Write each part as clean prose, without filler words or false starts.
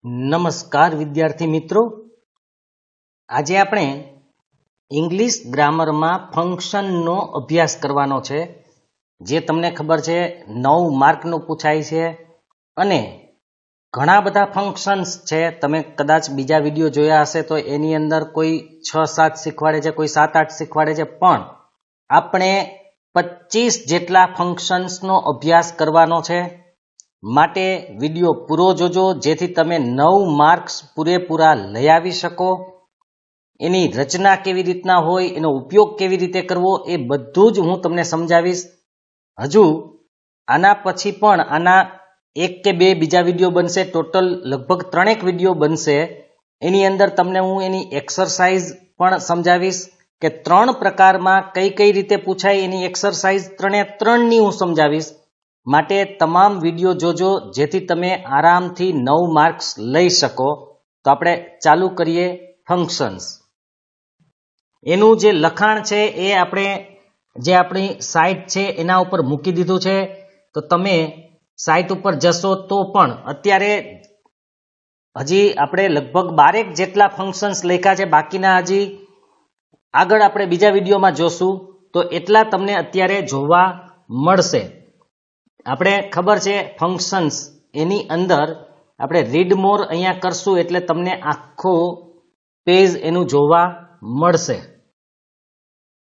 નમસ્કાર વિદ્યાર્થી મિત્રો, આજે આપણે ઇંગ્લિશ ગ્રામરમાં ફંક્શનનો અભ્યાસ કરવાનો છે. જે તમને ખબર છે 9 માર્કનું પૂછાય છે અને ઘણા બધા ફંક્શન્સ છે. તમે કદાચ બીજા વિડીયો જોયા હશે તો એની અંદર કોઈ 6-7 શીખવાડે છે, કોઈ 7-8 શીખવાડે છે, પણ આપણે 25 જેટલા ફંક્શન્સનો અભ્યાસ કરવાનો છે. માટે વિડીયો પૂરો જોજો, જેથી તમે 9 માર્ક્સ પૂરેપૂરા લઈ આવી શકો. એની રચના કેવી રીતના હોય, એનો ઉપયોગ કેવી રીતે કરવો, એ બધું જ હું તમને સમજાવીશ. હજુ આના પછી પણ આના 1 કે 2 બીજા વિડીયો બનશે, ટોટલ લગભગ 3 વિડીયો બનશે. એની અંદર તમને હું એની એક્સરસાઇઝ પણ સમજાવીશ કે 3 પ્રકારમાં કઈ કઈ રીતે પૂછાય, એની એક્સરસાઇઝ 3ની હું સમજાવીશ. માટે તમામ વિડીયો જોજો, જેથી તમે આરામથી 9 માર્ક્સ લઈ શકો. તો આપણે ચાલુ કરીએ ફંક્શન્સ. એનું જે લખાણ છે એ આપણે જે આપણી સાઇટ છે એના ઉપર મૂકી દીધું છે. તો તમે સાઇટ ઉપર જશો તો પણ અત્યારે હજી આપણે લગભગ 12 જેટલા ફંક્શન્સ લખ્યા છે. બાકીના હજી આગળ આપણે બીજા વિડીયોમાં જોશું, તો એટલા તમને અત્યારે જોવા મળશે. આપણે ખબર છે ફંક્શન્સ, એની અંદર આપણે રીડ મોર અહીંયા કરશું એટલે તમને આખું પેજ એનું જોવા મળશે.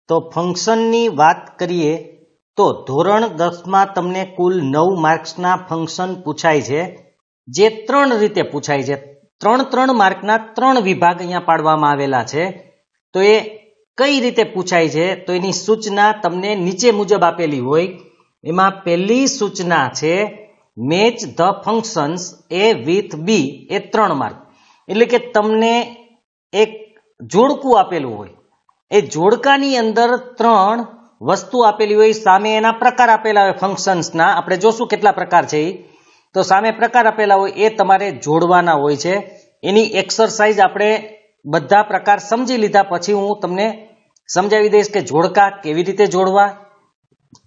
તો ફંક્શનની વાત કરીએ તો ધોરણ 10માં તમને કુલ 9 માર્ક્સના ફંક્શન પૂછાય છે, જે 3 રીતે પૂછાય છે. 3 માર્કના 3 વિભાગ અહીંયા પાડવામાં આવેલા છે. તો એ કઈ રીતે પૂછાય છે, તો એની સૂચના તમને નીચે મુજબ આપેલી હોય. એમાં પહેલી સૂચના છે match the functions A with B, A 3 mark. એટલે કે તમને એક જોડકું આપેલું હોય, એ જોડકાની અંદર 3 વસ્તુ આપેલી હોય, સામે એના પ્રકાર આપેલા હોય ફંક્શન્સના. આપણે જોશું કેટલા પ્રકાર છે. તો સામે પ્રકાર આપેલા હોય એ તમારે જોડવાના હોય છે. એની એક્સરસાઇઝ આપણે બધા પ્રકાર સમજી લીધા પછી હું તમને સમજાવી દઈશ કે જોડકા કેવી રીતે જોડવા.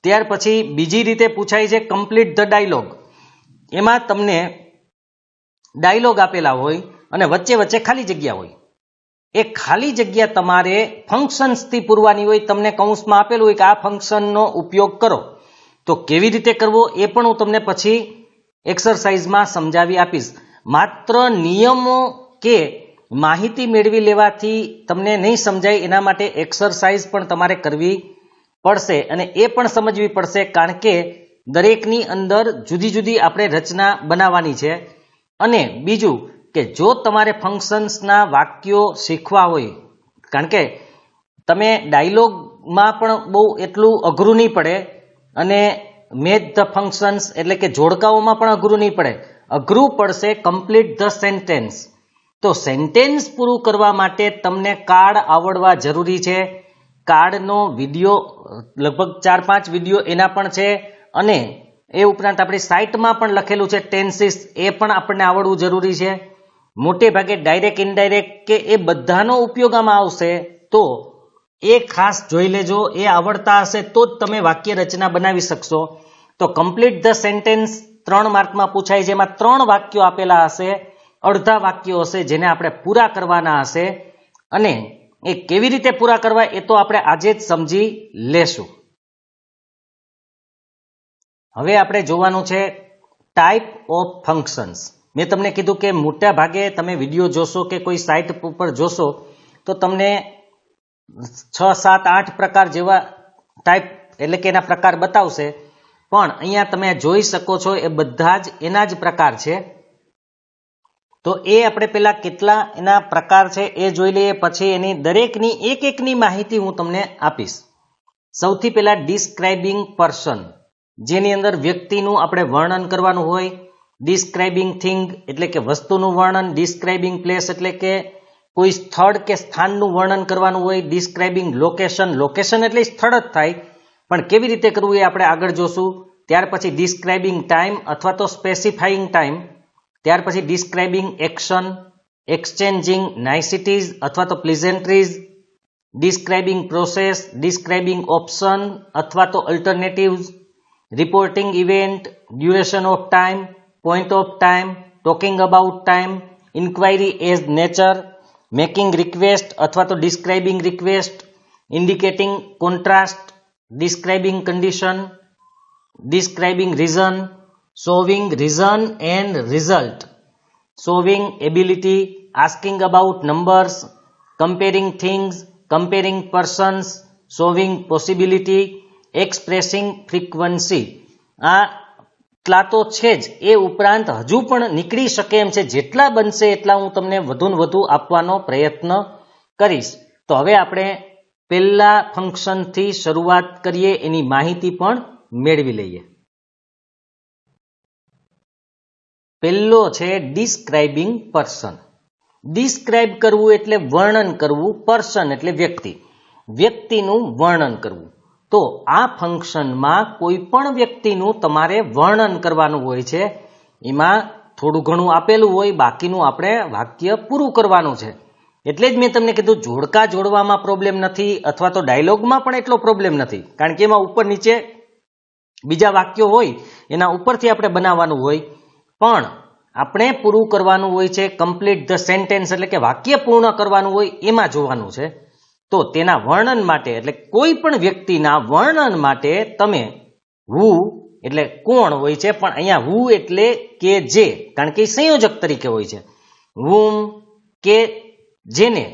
ત્યાર પછી બીજી રીતે પૂછાય છે કમ્પ્લીટ ધ ડાયલોગ. એમાં તમને ડાયલોગ આપેલા હોય અને વચ્ચે વચ્ચે ખાલી જગ્યા હોય. એ ખાલી જગ્યા તમારે ફંક્શન્સથી પૂરવાની હોય. તમને કૌંસમાં આપેલું હોય કે આ ફંક્શનનો ઉપયોગ કરો. તો કેવી રીતે કરવો એ પણ હું તમને પછી એક્સરસાઇઝમાં સમજાવી આપીશ. માત્ર નિયમો કે માહિતી મેળવી લેવાથી તમને નહીં સમજાય, એના માટે એક્સરસાઇઝ પણ તમારે કરવી પડશે અને એ પણ સમજવી પડશે, કારણ કે દરેકની અંદર જુદી જુદી આપણે રચના બનાવવાની છે. અને બીજું કે જો તમારે ફંક્શન્સના વાક્યો શીખવા હોય, કારણ કે તમે ડાયલોગમાં પણ બહુ એટલું અઘરું નહીં પડે અને મેચ ધ ફંક્શન્સ એટલે કે જોડકાઓમાં પણ અઘરું નહીં પડે. અઘરું પડશે કમ્પ્લીટ ધ સેન્ટેન્સ. તો સેન્ટેન્સ પૂરું કરવા માટે તમને કાર્ડ આવડવા જરૂરી છે. કાર્ડનો વિડીયો લગભગ 4-5 વિડીયો એના પણ છે, અને એ ઉપરાંત આપણી સાઇટમાં પણ લખેલું છે ટેન્સીસ, એ પણ આપણને આવડવું જરૂરી છે. મોટે ભાગે ડાયરેક્ટ ઇનડાયરેક્ટ કે એ બધાનો ઉપયોગ આમાં આવશે, તો એ ખાસ જોઈ લેજો. એ આવડતા હશે તો જ તમે વાક્ય રચના બનાવી શકશો. તો કમ્પ્લીટ ધ સેન્ટેન્સ 3 માર્કમાં પૂછાય છે. એમાં 3 વાક્યો આપેલા હશે, અડધા વાક્યો હશે જેને આપણે પૂરા કરવાના હશે, અને એ કેવી રીતે પૂરા કરવા એ તો આપણે આજે જ સમજી લેશું. હવે આપણે જોવાનું છે ટાઈપ ઓફ ફંક્શન્સ. મેં તમને કીધું કે મોટા ભાગે તમે વિડીયો જોશો કે કોઈ સાઇટ ઉપર જોશો તો તમને 6-7-8 પ્રકાર જેવા ટાઈપ એટલે કે એના પ્રકાર બતાવશે, પણ અહીંયા તમે જોઈ શકો છો એ બધા જ એના જ પ્રકાર છે. તો એ આપણે પહેલા કેટલા એના પ્રકાર છે એ જોઈ લઈએ, પછી એની દરેકની એકની માહિતી હું તમને આપીશ. સૌથી પહેલા ડિસ્ક્રાઇબિંગ પર્સન, જેની અંદર વ્યક્તિનું આપણે વર્ણન કરવાનું હોય. ડિસ્ક્રાઇબિંગ થિંગ એટલે કે વસ્તુનું વર્ણન. ડિસ્ક્રાઇબિંગ પ્લેસ એટલે કે કોઈ સ્થળ કે સ્થાનનું વર્ણન કરવાનું હોય. ડિસ્ક્રાઇબિંગ લોકેશન, લોકેશન એટલે સ્થળ જ થાય, પણ કેવી રીતે કરવું એ આપણે આગળ જોશું. ત્યાર પછી ડિસ્ક્રાઇબિંગ ટાઈમ અથવા તો સ્પેસિફાઈંગ ટાઈમ. ત્યાર પછી ડિસ્ક્રાઇબિંગ એક્શન, એક્સચેન્જિંગ નાઇસિટીઝ અથવા તો pleasantries, describing process, describing option અથવા તો alternatives, reporting event, duration of time, point of time, talking about time, inquiry as nature, making request અથવા તો describing request, indicating contrast, describing condition, describing reason, showing reason and result, showing ability, asking about numbers, comparing things, comparing persons, showing possibility, expressing frequency. આટલા તો છે જ, એ ઉપરાંત હજુ પણ નીકળી શકે એમ છે. જેટલા બનશે એટલા હું તમને વધુ ને વધુ આપવાનો પ્રયત્ન કરીશ. તો હવે આપણે પહેલા ફંક્શનથી શરૂઆત કરીએ, એની માહિતી પણ મેળવી લઈએ. પહેલો છે ડિસ્ક્રાઇબિંગ પર્સન. ડિસ્ક્રાઇબ કરવું એટલે વર્ણન કરવું, પર્સન એટલે વ્યક્તિ, વ્યક્તિનું વર્ણન કરવું. તો આ ફંક્શનમાં કોઈ પણ વ્યક્તિનું તમારે વર્ણન કરવાનું હોય છે. એમાં થોડું ઘણું આપેલું હોય, બાકીનું આપણે વાક્ય પૂરું કરવાનું છે. એટલે જ મેં તમને કીધું જોડકા જોડવામાં પ્રોબ્લેમ નથી, અથવા તો ડાયલોગમાં પણ એટલો પ્રોબ્લેમ નથી, કારણ કે એમાં ઉપર નીચે બીજા વાક્યો હોય, એના ઉપરથી આપણે બનાવવાનું હોય. પણ આપણે પૂરું કરવાનું હોય છે, કમ્પ્લીટ ધ સેન્ટેન્સ એટલે કે વાક્ય પૂર્ણ કરવાનું હોય, એમાં જોવાનું છે. તો તેના વર્ણન માટે એટલે કોઈ પણ વ્યક્તિના વર્ણન માટે તમે હુ એટલે કોણ હોય છે, પણ અહીંયા હુ એટલે કે જે, કારણ કે સંયોજક તરીકે હોય છે. whom કે જેને,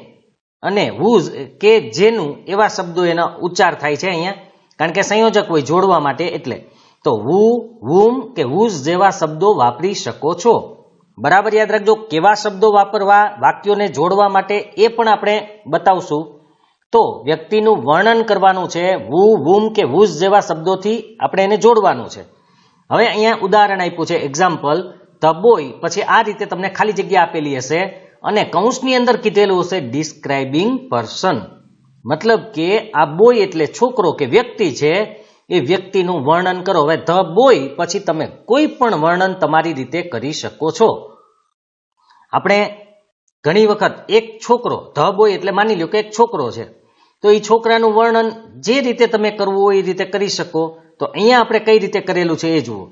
અને whose કે જેનું, એવા શબ્દો એનો ઉચ્ચાર થાય છે અહીંયા, કારણ કે સંયોજક હોય જોડવા માટે. એટલે તો who, whom કે whose જેવા શબ્દો વાપરી શકો છો. બરાબર યાદ રાખજો, કેવા શબ્દો વાપરવા વાક્યોને જોડવા માટે એ પણ આપણે બતાવશું. તો વ્યક્તિનું વર્ણન કરવાનું છે, who, whom કે whose જેવા શબ્દોથી આપણે એને જોડવાનું છે. હવે અહીંયા ઉદાહરણ આપ્યું છે, એક્ઝામ્પલ, ધ બોય, પછી આ રીતે તમને ખાલી જગ્યા આપેલી હશે અને કૌંસની અંદર કીધેલું હશે ડિસ્ક્રાઇબિંગ પર્સન. મતલબ કે આ બોય એટલે છોકરો કે વ્યક્તિ છે, એ વ્યક્તિનું વર્ણન કરો. હવે ધ બોય પછી તમે કોઈ પણ વર્ણન તમારી રીતે કરી શકો છો. આપણે ઘણી વખત એક છોકરો, ધ બોય એટલે માની લો કે એક છોકરો છે, તો એ છોકરાનું વર્ણન જે રીતે તમે કરવું હોય એ રીતે કરી શકો. તો અહીંયા આપણે કઈ રીતે કરેલું છે એ જુઓ.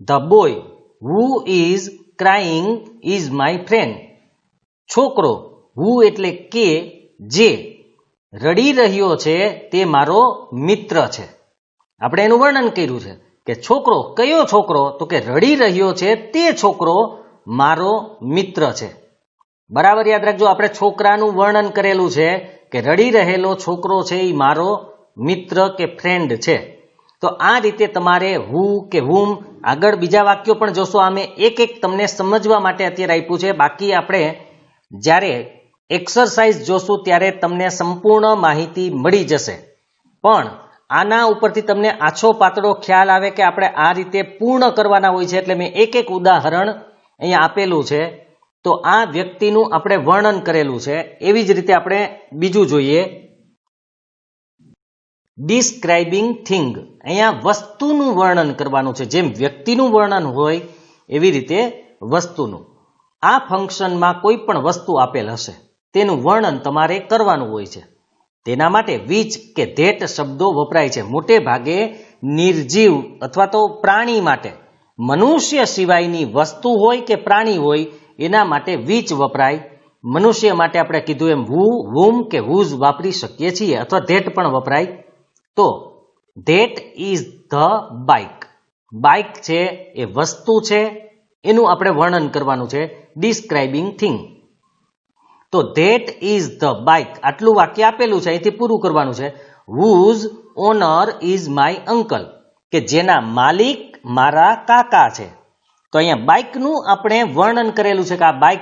The boy who is crying is my friend. છોકરો, હુ એટલે કે જે રડી રહ્યો છે તે મારો મિત્ર છે. આપણે એનું વર્ણન કર્યું છે કે છોકરો, કયો છોકરો, તો કે રડી રહ્યો છે તે છોકરો મારો મિત્ર છે. બરાબર યાદ રાખજો, આપણે છોકરાનું વર્ણન કરેલું છે કે રડી રહેલો છોકરો છે એ મારો મિત્ર કે ફ્રેન્ડ છે. તો આ રીતે તમારે હુ કે હુમ, આગળ બીજા વાક્યો પણ જોશો. આમે એક એક તમને સમજવા માટે અત્યારે આપ્યું છે, બાકી આપણે જ્યારે એક્સરસાઇઝ જોશું ત્યારે તમને સંપૂર્ણ માહિતી મળી જશે. પણ આના ઉપરથી તમને આછો પાતળો ખ્યાલ આવે કે આપણે આ રીતે પૂર્ણ કરવાના હોય છે. એટલે મેં એક એક ઉદાહરણ અહીંયા આપેલું છે. તો આ વ્યક્તિનું આપણે વર્ણન કરેલું છે. એવી જ રીતે આપણે બીજું જોઈએ, ડિસ્ક્રાઇબિંગ થિંગ. અહીંયા વસ્તુનું વર્ણન કરવાનું છે. જેમ વ્યક્તિનું વર્ણન હોય એવી રીતે વસ્તુનું. આ ફંક્શનમાં કોઈ પણ વસ્તુ આપેલ હશે, તેનું વર્ણન તમારે કરવાનું હોય છે. તેના માટે વિચ કે ધેટ શબ્દો વપરાય છે. મોટે ભાગે નિર્જીવ અથવા તો પ્રાણી માટે, મનુષ્ય સિવાયની વસ્તુ હોય કે પ્રાણી હોય એના માટે વિચ વપરાય. મનુષ્ય માટે આપણે કીધું એમ હુ, whom કે whose વાપરી શકીએ છીએ, અથવા ધેટ પણ વપરાય. તો that is the bike. Bike છે એ વસ્તુ છે, એનું આપણે વર્ણન કરવાનું છે, ડિસ્ક્રાઇબિંગ થિંગ. તો ધેટ ઇઝ ધ બાઇક, આટલું વાક્ય આપેલું છે, અહીંથી પૂરું કરવાનું છે. whose owner is my uncle, કે જેના માલિક મારા કાકા છે. તો અહીંયા બાઇકનું આપણે વર્ણન કરેલું છે કે આ બાઇક,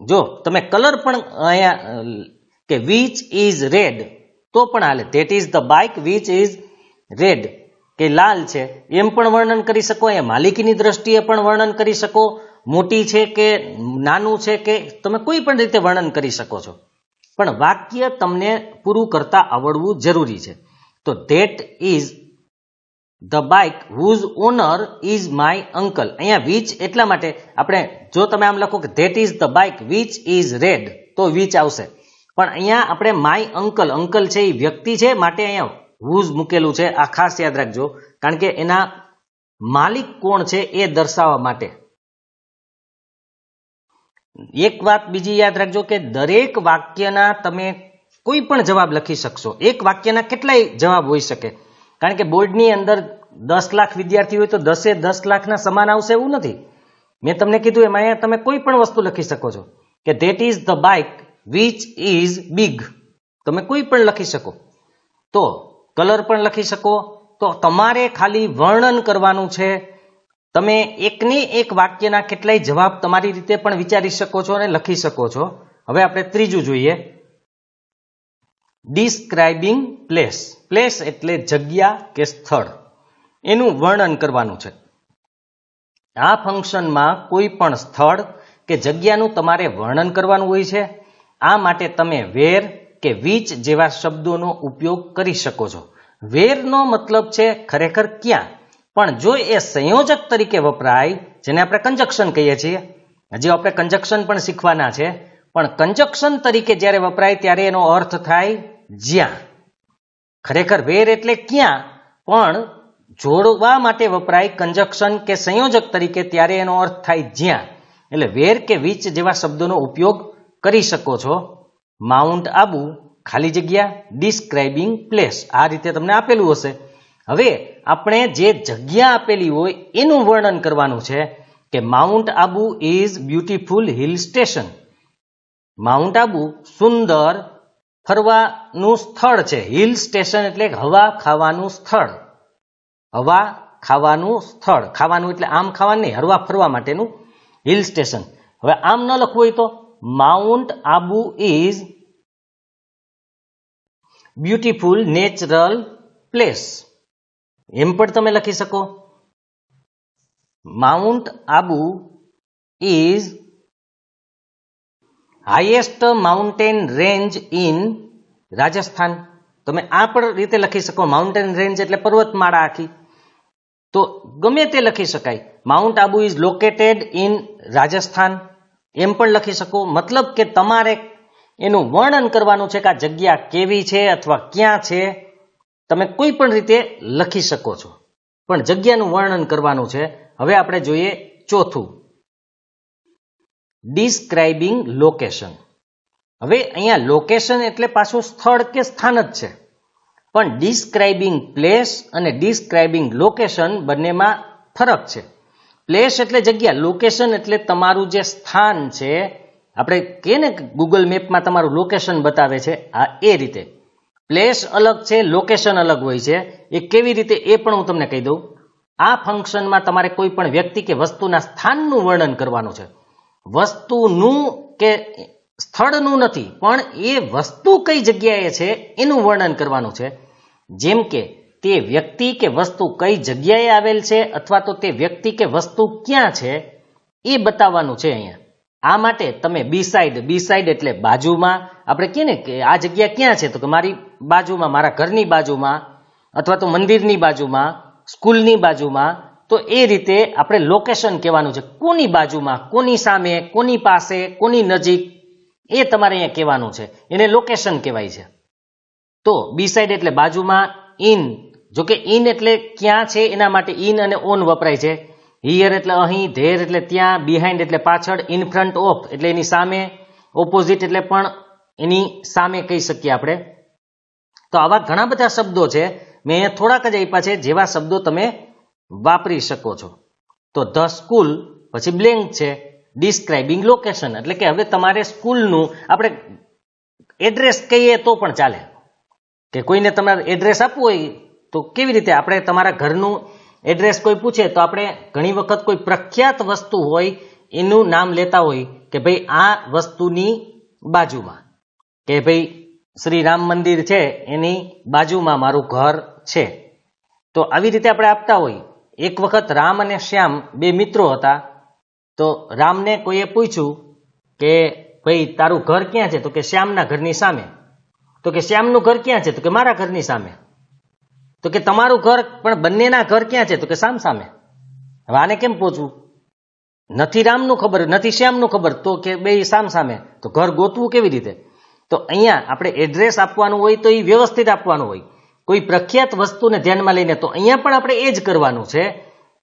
જો તમે કલર પણ અહીંયા કે વિચ ઇઝ રેડ તો પણ હાલે. That is the bike which is red, કે લાલ છે, એમ પણ વર્ણન કરી શકો. અહીંયા માલિકીની દ્રષ્ટિએ પણ વર્ણન કરી શકો. મોટી છે કે નાનું છે, કે તમે કોઈ પણ રીતે વર્ણન કરી શકો છો. પણ વાક્ય તમને પૂરું કરતા આવડવું જરૂરી છે. તો that is the bike whose owner is my uncle. અહીંયા વિચ એટલા માટે આપણે, જો તમે આમ લખો કે that is the bike which is red તો વિચ આવશે. પણ અહીંયા આપણે માય અંકલ, અંકલ છે એ વ્યક્તિ છે, માટે અહીંયા હુઝ મૂકેલું છે. આ ખાસ યાદ રાખજો, કારણ કે એના માલિક કોણ છે એ દર્શાવવા માટે. એક વાત બીજી યાદ રાખજો કે દરેક વાક્યના તમે કોઈ પણ જવાબ લખી શકશો. એક વાક્યના કેટલાય જવાબ હોઈ શકે, કારણ કે બોર્ડની અંદર 10 લાખ વિદ્યાર્થી હોય તો 10 લાખના સમાન આવશે એવું નથી. મેં તમને કીધું એમાં અહીંયા તમે કોઈ પણ વસ્તુ લખી શકો છો કે that is the bike which is big. તમે કોઈ પણ લખી શકો. તો કલર પણ લખી શકો. તો તમારે ખાલી વર્ણન કરવાનું છે. તમે એકને એક વાક્યના કેટલાય જવાબ તમારી રીતે પણ વિચારી શકો છો અને લખી શકો છો. હવે આપણે ત્રીજું જોઈએ, ડિસ્ક્રાઇબિંગ પ્લેસ. પ્લેસ એટલે જગ્યા કે સ્થળ, એનું વર્ણન કરવાનું છે. આ ફંક્શનમાં કોઈ પણ સ્થળ કે જગ્યાનું તમારે વર્ણન કરવાનું હોય છે. આ માટે તમે વેર કે વિચ જેવા શબ્દોનો ઉપયોગ કરી શકો છો. વેરનો મતલબ છે ખરેખર ક્યાં, પણ જો એ સંયોજક તરીકે વપરાય, જેને આપણે કંજક્શન કહીએ છીએ, હજી આપણે કંજક્શન પણ શીખવાના છે, પણ કંજક્શન તરીકે જ્યારે વપરાય ત્યારે એનો અર્થ થાય જ્યાં. ખરેખર વેર એટલે ક્યાં, પણ જોડવા માટે વપરાય કંજક્શન કે સંયોજક તરીકે ત્યારે એનો અર્થ થાય જ્યાં. એટલે વેર કે વિચ જેવા શબ્દોનો ઉપયોગ કરી શકો છો. માઉન્ટ આબુ ખાલી જગ્યા ડિસ્ક્રાઇબિંગ પ્લેસ, આ રીતે તમને આપેલું હશે. હવે આપણે જે જગ્યા આપેલી હોય એનું વર્ણન કરવાનું છે કે Mount Abu is beautiful hill station. Mount Abu સુંદર ફરવાનું સ્થળ છે. હિલ સ્ટેશન એટલે હવા ખાવાનું સ્થળ. હવા ખાવાનું સ્થળ, ખાવાનું એટલે આમ ખાવાનું નહીં, હરવા ફરવા માટેનું હિલ સ્ટેશન. હવે આમ ન લખવું હોય તો Mount Abu is beautiful natural place, એમ પણ તમે લખી શકો. Mount Abu is highest mountain range in Rajasthan. તમે આ પણ રીતે લખી શકો. માઉન્ટેન રેન્જ એટલે પર્વતમાળા આખી, તો ગમે તે લખી શકાય. Mount Abu is located in Rajasthan, એમ પણ લખી શકો. મતલબ કે તમારે એનું વર્ણન કરવાનું છે કે આ જગ્યા કેવી છે અથવા ક્યાં છે. તમે કોઈ પણ રીતે લખી શકો છો, પણ જગ્યાનું વર્ણન કરવાનું છે. હવે આપણે જોઈએ ચોથું, ડિસ્ક્રાઇબિંગ લોકેશન. હવે અહીંયા લોકેશન એટલે પાછું સ્થળ કે સ્થાન જ છે, પણ ડિસ્ક્રાઇબિંગ પ્લેસ અને ડિસ્ક્રાઇબિંગ લોકેશન બંનેમાં ફરક છે. પ્લેસ એટલે જગ્યા, લોકેશન એટલે તમારું જે સ્થાન છે. આપણે કહીએ ને ગૂગલ મેપમાં તમારું લોકેશન બતાવે છે, આ એ રીતે પ્લેસ અલગ છે, લોકેશન અલગ હોય છે. એ કેવી રીતે એ પણ હું તમને કહી દઉં. આ ફંક્શનમાં તમારે કોઈ પણ વ્યક્તિ કે વસ્તુના સ્થાનનું વર્ણન કરવાનું છે. વસ્તુનું કે સ્થળનું નથી, પણ એ વસ્તુ કઈ જગ્યાએ છે એનું વર્ણન કરવાનું છે. જેમ કે તે વ્યક્તિ કે વસ્તુ કઈ જગ્યાએ આવેલ છે અથવા તો તે વ્યક્તિ કે વસ્તુ ક્યાં છે એ બતાવવાનું છે અહીંયા. આ માટે તમે બી સાઈડ એટલે બાજુમાં. આપણે કહીએ ને કે આ જગ્યા ક્યાં છે, તો કે મારી બાજુમાં, મારા ઘરની બાજુમાં, અથવા તો મંદિરની બાજુમાં, સ્કૂલની બાજુમાં. તો એ રીતે આપણે લોકેશન કહેવાનું છે. કોની બાજુમાં, કોની સામે, કોની પાસે, કોની નજીક, એ તમારે અહીંયા કહેવાનું છે. એને લોકેશન કહેવાય છે. તો બી સાઈડ એટલે બાજુમાં. ઇન, જો કે ઇન એટલે ક્યાં છે એના માટે ઇન અને ઓન વપરાય છે. હિયર એટલે અહીં, ધેર એટલે ત્યાં, બિહાઇન્ડ એટલે પાછળ, ઇન ફ્રન્ટ ઓફ એટલે એની સામે, ઓપોઝિટ એટલે પણ એની સામે કહી શકીએ આપણે. તો આવા ઘણા બધા શબ્દો છે, મેં અહીંયા થોડાક જ આપ્યા છે જેવા શબ્દો તમે વાપરી શકો છો. તો ધ સ્કૂલ પછી બ્લેન્ક છે, ડિસ્ક્રાઇબિંગ લોકેશન એટલે કે હવે તમારે સ્કૂલનું આપણે એડ્રેસ કહીએ તો પણ ચાલે, કે કોઈને તમારે એડ્રેસ આપવું હોય તો કેવી રીતે આપણે તમારા ઘરનું એડ્રેસ કોઈ પૂછે તો આપણે ઘણી વખત કોઈ પ્રખ્યાત વસ્તુ હોય એનું નામ લેતા હોય કે ભાઈ આ વસ્તુની બાજુમાં, કે ભાઈ શ્રી રામ મંદિર છે એની બાજુમાં મારું ઘર છે. તો આવી રીતે આપણે આપતા હોય. એક વખત રામ અને શ્યામ બે મિત્રો હતા. તો રામને કોઈએ પૂછ્યું કે ભાઈ તારું ઘર ક્યાં છે, તો કે શ્યામના ઘરની સામે. તો કે શ્યામનું ઘર ક્યાં છે, તો કે મારા ઘરની સામે. તો કે તમારું ઘર, પણ બંનેના ઘર ક્યાં છે, તો કે સામ સામે. હવે આને કેમ પૂછવું? નથી રામનું ખબર, નથી શ્યામનું ખબર, તો કે બે સામ સામે, તો ઘર ગોતવું કેવી રીતે? તો અહીંયા આપણે એડ્રેસ આપવાનું હોય તો એ વ્યવસ્થિત આપવાનું હોય, કોઈ પ્રખ્યાત વસ્તુને ધ્યાનમાં લઈને. તો અહીંયા પણ આપણે એ જ કરવાનું છે.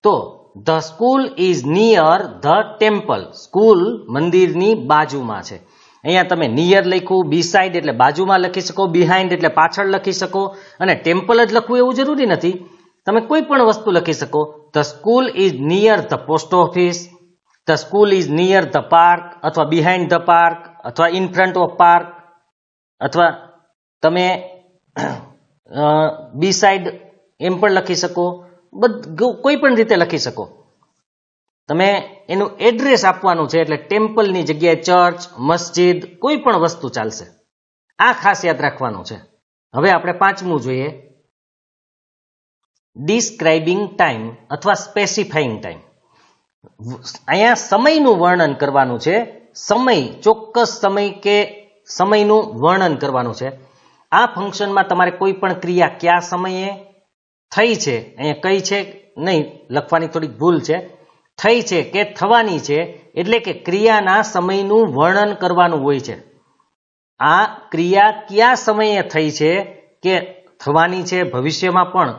તો the school is near the temple. School મંદિરની બાજુમાં છે. અહીંયા તમે નિયર લખ્યું, બિસાઇડ એટલે બાજુમાં લખી શકો, બિહાઇન્ડ એટલે પાછળ લખી શકો, અને ટેમ્પલ જ લખવું એવું જરૂરી નથી. તમે કોઈ પણ વસ્તુ લખી શકો. The school is near the post office, the school is near the park, અથવા બિહાઇન્ડ ધ પાર્ક, અથવા ઇન ફ્રન્ટ ઓફ પાર્ક, અથવા તમે બિસાઇડ એમ પણ લખી શકો. કોઈ પણ રીતે લખી શકો. તમે એનું એડ્રેસ આપવાનું છે, એટલે ટેમ્પલની જગ્યાએ ચર્ચ, મસ્જિદ, કોઈ પણ વસ્તુ ચાલશે. આ ખાસ યાદ રાખવાનું છે. હવે આપણે પાંચમું જોઈએ, ડિસ્ક્રાઇબિંગ ટાઈમ અથવા સ્પેસિફાઈંગ ટાઈમ. અહીંયા સમયનું વર્ણન કરવાનું છે. સમય, ચોક્કસ સમય કે સમયનું વર્ણન કરવાનું છે. આ ફંક્શનમાં તમારે કોઈ પણ ક્રિયા કયા સમયે થઈ છે, અહીંયા કઈ છે નહીં લખવાની થોડીક ભૂલ છે, થઈ છે કે થવાની છે, એટલે કે ક્રિયાના સમયનું વર્ણન કરવાનું હોય છે. આ ક્રિયા કયા સમયે થઈ છે કે થવાની છે, ભવિષ્યમાં પણ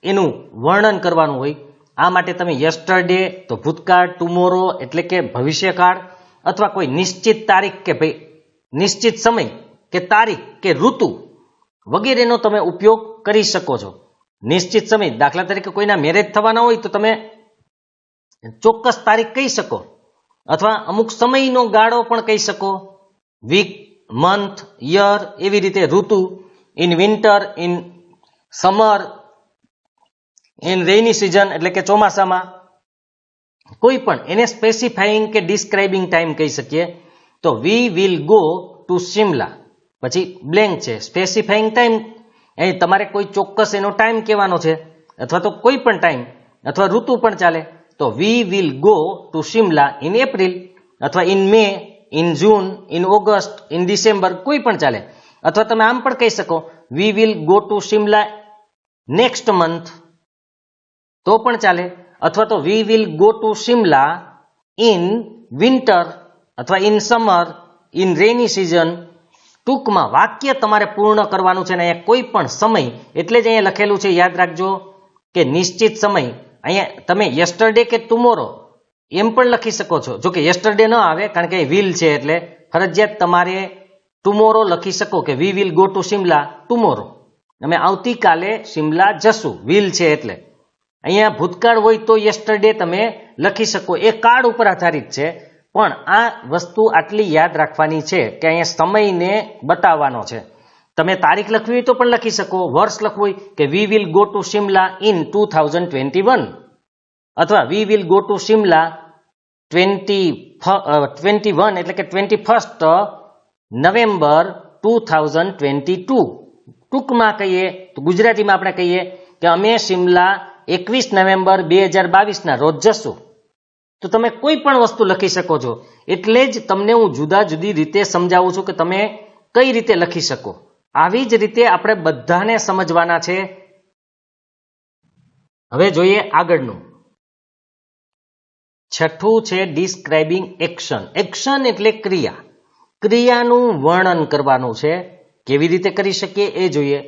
એનું વર્ણન કરવાનું હોય. આ માટે તમે યસ્ટરડે તો ભૂતકાળ, ટુમોરો એટલે કે ભવિષ્યકાળ, અથવા કોઈ નિશ્ચિત તારીખ કે ભાઈ નિશ્ચિત સમય કે તારીખ કે ઋતુ વગેરેનો તમે ઉપયોગ કરી શકો છો. નિશ્ચિત સમય, દાખલા તરીકે કોઈના મેરેજ થવાના હોય તો તમે ચોક્કસ તારીખ કહી શકો, અથવા અમુક સમયનો ગાળો પણ કહી શકો, વીક, મંથ, યર, એવી રીતે ઋતુ, in winter, in summer, in rainy season એટલે કે ચોમાસામાં, કોઈ પણ એને સ્પેસિફાઈંગ કે ડિસ્ક્રાઇબિંગ ટાઈમ કહી શકીએ. તો we will go to Shimla, પછી બ્લેન્ક છે. સ્પેસિફાઈંગ ટાઈમ, અહીં તમારે કોઈ ચોક્કસ એનો ટાઈમ કહેવાનો છે, અથવા તો કોઈ પણ ટાઈમ, અથવા ઋતુ પણ ચાલે. તો we will go to Shimla in April, અથવા in May, in June, in August, in December, કોઈ પણ ચાલે. અથવા તમે આમ પણ કહી શકો, we will go to Shimla next month, તો પણ ચાલે. અથવા તો we will go to Shimla in winter, અથવા in summer, in rainy season. ટૂંકમાં વાક્ય તમારે પૂર્ણ કરવાનું છે ને અહીંયા કોઈ પણ સમય, એટલે જ અહીંયા લખેલું છે, યાદ રાખજો કે નિશ્ચિત સમય. અહીંયા તમે યસ્ટરડે કે ટુમોરો એમ પણ લખી શકો છો. જો કે યસ્ટરડે ન આવે, કારણ કે વિલ છે એટલે ફરજિયાત તમારે ટુમોરો લખી શકો કે વી will go to Shimla tomorrow, અમે આવતીકાલે શિમલા જશું, વિલ છે એટલે. અહીંયા ભૂતકાળ હોય તો યસ્ટરડે તમે લખી શકો, એ કાળ ઉપર આધારિત છે. પણ આ વસ્તુ આટલી યાદ રાખવાની છે કે અહીંયા સમયને બતાવવાનો છે. તમે તારીખ લખવી હોય તો પણ લખી શકો, વર્ષ લખવું હોય કે વી will go to Shimla in 2021, અથવા વી વિલ ગો ટુ શિમલા 21 એટલે કે 21 નવેમ્બર 2022. ટૂંકમાં કહીએ તો ગુજરાતીમાં આપણે કહીએ કે અમે શિમલા 21 નવેમ્બર 2022 રોજ જશું. તો તમે કોઈ પણ વસ્તુ લખી શકો છો. એટલે જ તમને હું જુદા જુદી રીતે સમજાવું છું કે તમે કઈ રીતે લખી શકો. આવી જ રીતે આપણે બધાને સમજવાના છે. હવે જોઈએ આગળનું. છઠ્ઠું છે ડિસ્ક્રાઇબિંગ એક્શન. એક્શન એટલે ક્રિયા. ક્રિયાનું વર્ણન કરવાનું છે. કેવી રીતે કરી શકીએ એ જોઈએ.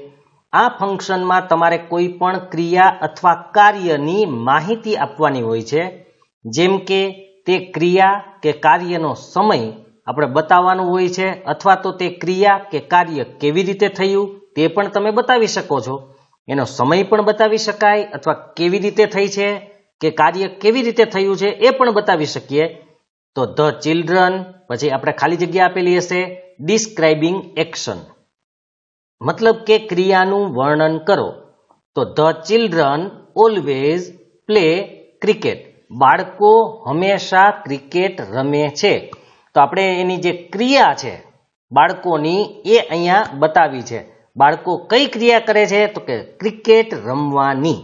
આ ફંક્શનમાં તમારે કોઈ પણ ક્રિયા અથવા કાર્યની માહિતી આપવાની હોય છે. જેમ કે તે ક્રિયા કે કાર્યનો સમય આપણે બતાવવાનું હોય છે, અથવા તો તે ક્રિયા કે કાર્ય કેવી રીતે થયું તે પણ તમે બતાવી શકો છો. એનો સમય પણ બતાવી શકાય, અથવા કેવી રીતે થઈ છે કે કાર્ય કેવી રીતે થયું છે એ પણ બતાવી શકીએ. તો ધ ચિલ્ડ્રન, પછી આપણે ખાલી જગ્યા આપેલી હશે ડિસ્ક્રાઇબિંગ એક્શન, મતલબ કે ક્રિયાનું વર્ણન કરો. તો the children always play cricket. બાળકો હંમેશા ક્રિકેટ રમે છે. તો આપણે એની જે ક્રિયા છે બાળકોની એ અહીંયા બતાવી છે. બાળકો કઈ ક્રિયા કરે છે તો કે ક્રિકેટ રમવાની.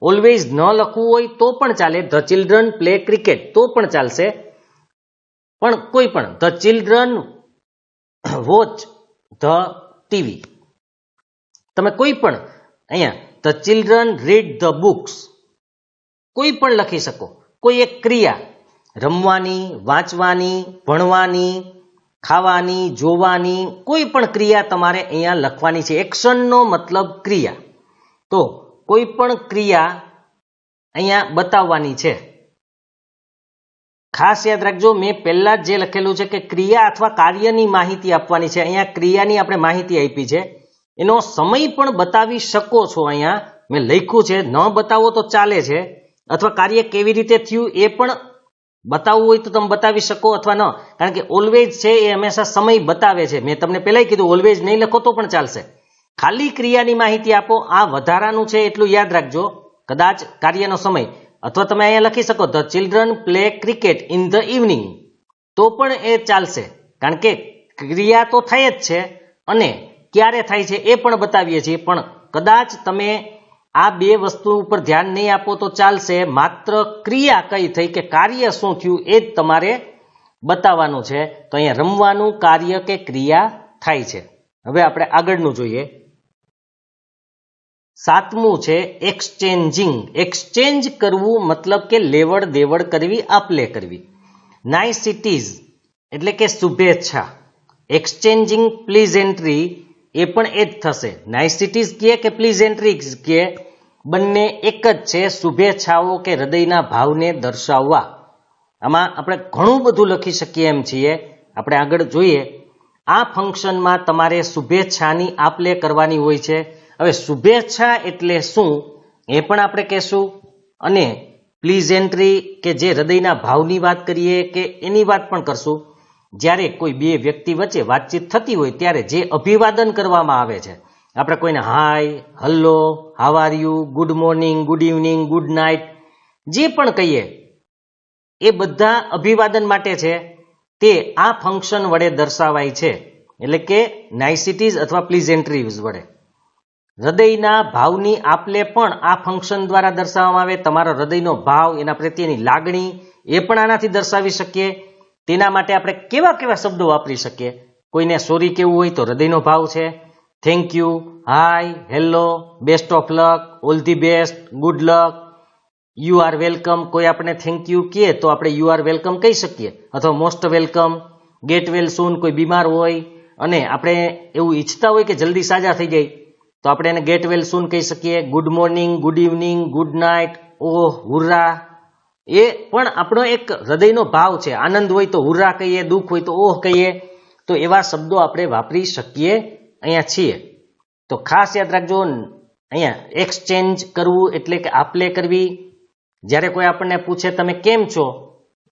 ઓલવેઝ ન લખવું હોય તો પણ ચાલે, ધ ચિલ્ડ્રન પ્લે ક્રિકેટ તો પણ ચાલશે. પણ કોઈ પણ the children watch the TV, તમે કોઈ પણ અહીંયા the children read the books કોઈ પણ લખી શકો. કોઈ એક ક્રિયા, રમવાની, વાંચવાની, ભણવાની, ખાવાની, જોવાની, કોઈ પણ ક્રિયા તમારે અહીંયા લખવાની છે. એક્શનનો મતલબ ક્રિયા. તો કોઈ પણ ક્રિયા અહીંયા બતાવવાની છે. ખાસ યાદ રાખજો, મેં પહેલા જ જે લખેલું છે કે ક્રિયા અથવા કાર્યની માહિતી આપવાની છે. અહીંયા ક્રિયાની આપણે માહિતી આપી છે, એનો સમય પણ બતાવી શકો છો. અહીંયા મેં લખ્યું છે, ન બતાવો તો ચાલે છે, અથવા કાર્ય કેવી રીતે થયું એ પણ બતાવવું હોય તો તમે બતાવી શકો અથવા ન, કારણ કે ઓલવેઝ છે એ હંમેશા સમય બતાવે છે. મેં તમને પહેલા કીધું ઓલવેઝ નહીં લખો તો પણ ચાલશે, ખાલી ક્રિયાની માહિતી આપો. આ વધારાનું છે એટલું યાદ રાખજો. કદાચ કાર્યનો સમય, અથવા તમે અહીંયા લખી શકો the children play cricket in the evening, તો પણ એ ચાલશે, કારણ કે ક્રિયા તો થાય જ છે અને ક્યારે થાય છે એ પણ બતાવીએ છીએ. પણ કદાચ તમે આ બે વસ્તુ ઉપર ધ્યાન નહીં આપો તો ચાલશે. માત્ર ક્રિયા કઈ થઈ કે કાર્ય શું થયું એ જ તમારે બતાવવાનું છે. તો અહીંયા રમવાનું કાર્ય કે ક્રિયા થાય છે. હવે આપણે આગળનું જોઈએ. 7મું છે એક્સચેન્જિંગ. એક્સચેન્જ કરવું મતલબ કે લેવડ દેવડ કરવી, આપલે કરવી. નાઇસિટીઝ એટલે કે શુભેચ્છા. એક્સચેન્જિંગ પ્લીઝેન્ટ્રી એ પણ એ જ થશે. નાઇસિટીઝ કહે કે પ્લીઝેન્ટ્રી કહે, બંને એક જ છે. શુભેચ્છાઓ કે હૃદયના ભાવને દર્શાવવા. આમાં આપણે ઘણું બધું લખી શકીએ એમ છીએ. આપણે આગળ જોઈએ. આ ફંક્શનમાં તમારે શુભેચ્છાની આપલે કરવાની હોય છે. હવે શુભેચ્છા એટલે શું એ પણ આપણે કહેશું, અને પ્લીઝેન્ટ્રી કે જે હૃદયના ભાવની વાત કરીએ કે એની વાત પણ કરશું. જ્યારે કોઈ બે વ્યક્તિ વચ્ચે વાતચીત થતી હોય ત્યારે જે અભિવાદન કરવામાં આવે છે, આપણે કોઈને hi, hello, how are you, good morning, good evening, good night જે પણ કહીએ એ બધા અભિવાદન માટે છે. તે આ ફંક્શન વડે દર્શાવાય છે, એટલે કે નાઇસિટીઝ અથવા પ્લીઝેન્ટ્રીઝ વડે. હૃદયના ભાવની આપલે પણ આ ફંક્શન દ્વારા દર્શાવવામાં આવે. તમારો હૃદયનો ભાવ, એના પ્રત્યેની લાગણી એ પણ આનાથી દર્શાવી શકીએ. તેના માટે આપણે કેવા કેવા શબ્દો વાપરી શકીએ. કોઈને સોરી કેવું હોય તો હૃદયનો ભાવ છે. Thank you, hi, hello, best of luck, all the best, good luck, you are welcome. કોઈ આપણે થેન્ક યુ કહે તો આપણે યુ આર વેલકમ કહી શકીએ, અથવા મોસ્ટ વેલકમ, ગેટ વેલ સૂન. કોઈ બીમાર હોય અને આપણે એવું ઈચ્છતા હોય કે જલ્દી સાજા થઈ જાય તો આપણે એને ગેટ વેલ સૂન કહી શકીએ. Good morning, good evening, good night, oh, hurrah, એ પણ આપણો એક હૃદયનો ભાવ છે. આનંદ હોય તો હુર્રા કહીએ, દુઃખ હોય તો ઓહ કહીએ. તો એવા શબ્દો આપણે વાપરી શકીએ અહીંયા છીએ. તો ખાસ યાદ રાખજો, અહીંયા એક્સચેન્જ કરવું એટલે કે આપલે કરવી. જ્યારે કોઈ આપણને પૂછે તમે કેમ છો,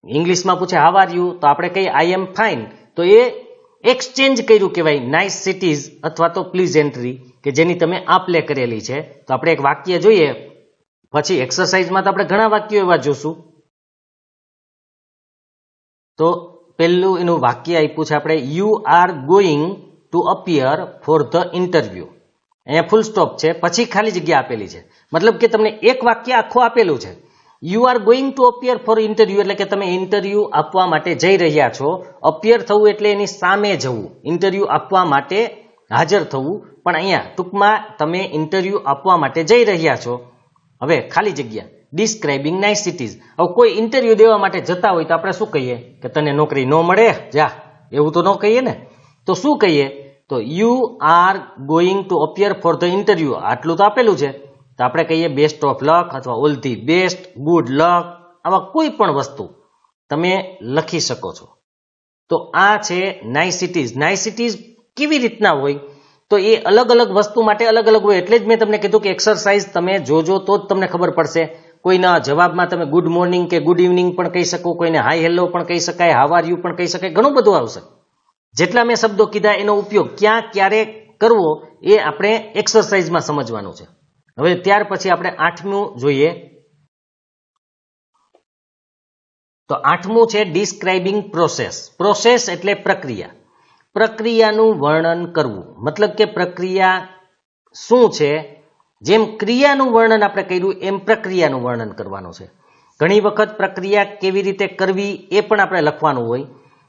ઇંગ્લિશમાં પૂછે હાવ આર યુ, તો આપણે કહીએ આઈ એમ ફાઇન. તો એ એક્સચેન્જ કર્યું કહેવાય. નાઇસિટીઝ અથવા તો પ્લીઝેન્ટ્રી કે જેની તમે આપલે કરેલી છે. તો આપણે એક વાક્ય જોઈએ, પછી એક્સરસાઇઝમાં તો આપણે ઘણા વાક્યો એવા જોશું. તો પહેલું એનું વાક્ય આપ્યું છે આપણે, you are going to appear for the interview. અહીંયા ફૂલ સ્ટોપ છે, પછી ખાલી જગ્યા આપેલી છે. મતલબ કે તમને એક વાક્ય આખું આપેલું છે. You are going to appear for interview એટલે કે તમે ઇન્ટરવ્યુ આપવા માટે જઈ રહ્યા છો. અપિયર થવું એટલે એની સામે જવું, ઇન્ટરવ્યુ આપવા માટે હાજર થવું. પણ અહીંયા ટૂંકમાં તમે ઇન્ટરવ્યુ આપવા માટે જઈ રહ્યા છો. હવે ખાલી જગ્યા ડિસ્ક્રાઇબિંગ નાઇસિટીઝ. હવે કોઈ ઇન્ટરવ્યુ દેવા માટે જતા હોય તો આપણે શું કહીએ કે તને નોકરી ન મળે જા, એવું તો ન કહીએ ને. તો શું કહીએ? તો you are going to appear for the interview, આટલું તો આપેલું છે. તો આપણે કહીએ બેસ્ટ ઓફ લક અથવા ઓલ ધી બેસ્ટ, ગુડ લક. આવા કોઈ પણ વસ્તુ તમે લખી શકો છો. તો આ છે નાઇસિટીઝ. નાઇસિટીઝ કેવી રીતના હોય તો એ અલગ અલગ વસ્તુ માટે અલગ અલગ હોય. એટલે જ મેં તમને કીધું કે એક્સરસાઇઝ તમે જોજો તો જ તમને ખબર પડશે. કોઈના જવાબમાં તમે ગુડ મોર્નિંગ કે ગુડ ઇવનિંગ પણ કહી શકો, કોઈને હાય હેલો પણ કહી શકાય, હાવ આર યુ પણ કહી શકાય, ઘણું બધું આવશે. જેટલા મેં શબ્દો કીધા એનો ઉપયોગ ક્યાં ક્યારે કરવો એ આપણે એક્સરસાઇઝમાં સમજવાનું છે. હવે ત્યાર પછી આપણે 8મું જોઈએ. તો 8મું છે ડિસ્ક્રાઇબિંગ પ્રોસેસ. પ્રોસેસ એટલે પ્રક્રિયા. પ્રક્રિયાનું વર્ણન કરવું. મતલબ કે પ્રક્રિયા શું છે, જેમ ક્રિયાનું વર્ણન આપણે કર્યું એમ પ્રક્રિયાનું વર્ણન કરવાનું છે. ઘણી વખત પ્રક્રિયા કેવી રીતે કરવી એ પણ આપણે લખવાનું હોય.